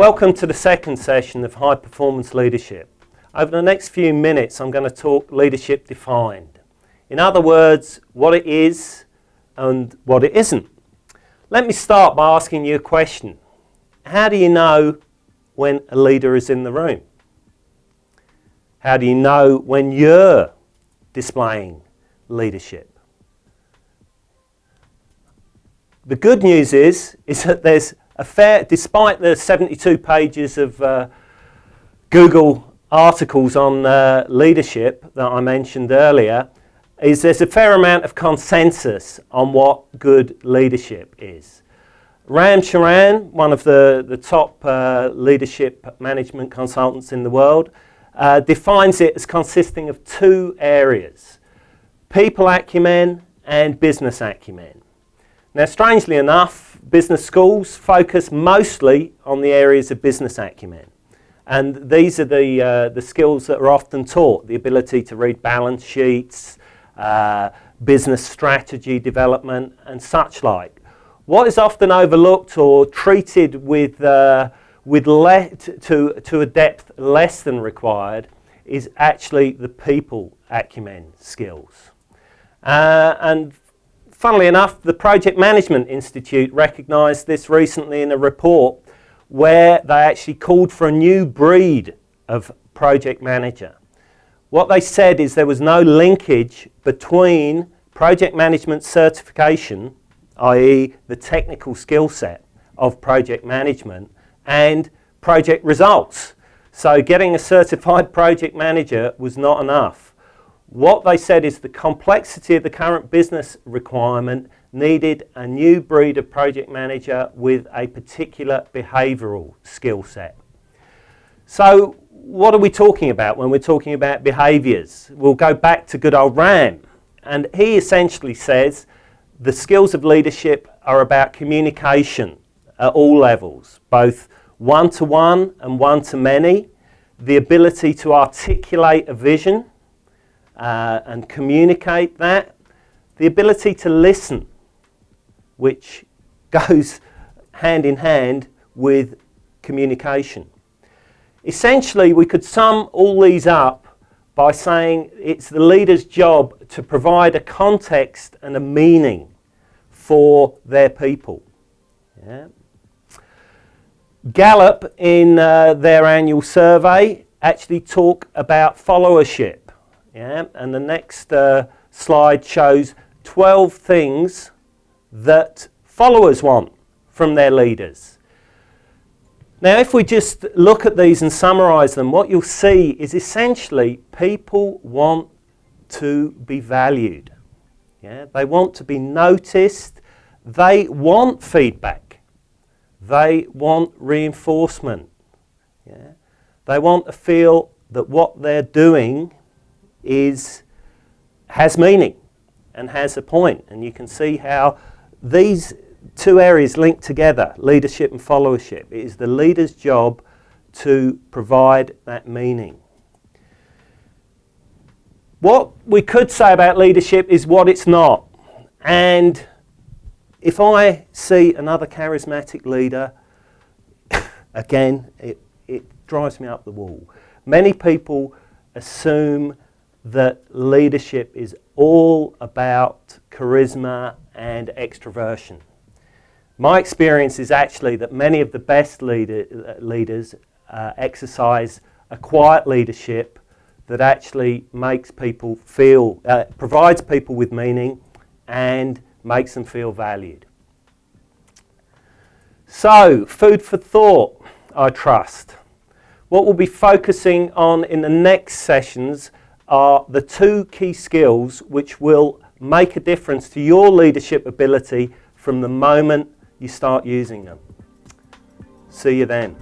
Welcome to the second session of High Performance Leadership. Over the next few minutes I'm going to talk leadership defined. In other words, what it is and what it isn't. Let me start by asking you a question. How do you know when a leader is in the room? How do you know when you're displaying leadership? The good news is that there's despite the 72 pages of Google articles on leadership that I mentioned earlier, there's a fair amount of consensus on what good leadership is. Ram Charan, one of the top leadership management consultants in the world, defines it as consisting of two areas: people acumen and business acumen. Now, strangely enough, business schools focus mostly on the areas of business acumen. And these are the skills that are often taught: the ability to read balance sheets, business strategy development, and such like. What is often overlooked or treated to a depth less than required is actually the people acumen skills. And funnily enough, the Project Management Institute recognised this recently in a report where they actually called for a new breed of project manager. What they said is there was no linkage between project management certification, i.e. the technical skill set of project management, and project results. So getting a certified project manager was not enough. What they said is the complexity of the current business requirement needed a new breed of project manager with a particular behavioural skill set. So what are we talking about when we're talking about behaviours? We'll go back to good old Ram, and he essentially says the skills of leadership are about communication at all levels, both one-to-one and one-to-many, the ability to articulate a vision and communicate that, the ability to listen, which goes hand in hand with communication. Essentially, we could sum all these up by saying it's the leader's job to provide a context and a meaning for their people. Yeah. Gallup, in their annual survey, actually talk about followership. Yeah? And the next slide shows 12 things that followers want from their leaders. Now, if we just look at these and summarise them, what you'll see is essentially people want to be valued. Yeah? They want to be noticed. They want feedback. They want reinforcement. Yeah? They want to feel that what they're doing has meaning and has a point. And you can see how these two areas link together, leadership and followership. It is the leader's job to provide that meaning. What we could say about leadership is what it's not. And if I see another charismatic leader, again, it drives me up the wall. Many people assume that leadership is all about charisma and extroversion. My experience is actually that many of the best leaders exercise a quiet leadership that actually makes people feel, provides people with meaning and makes them feel valued. So, food for thought, I trust. What we'll be focusing on in the next sessions are the two key skills which will make a difference to your leadership ability from the moment you start using them. See you then.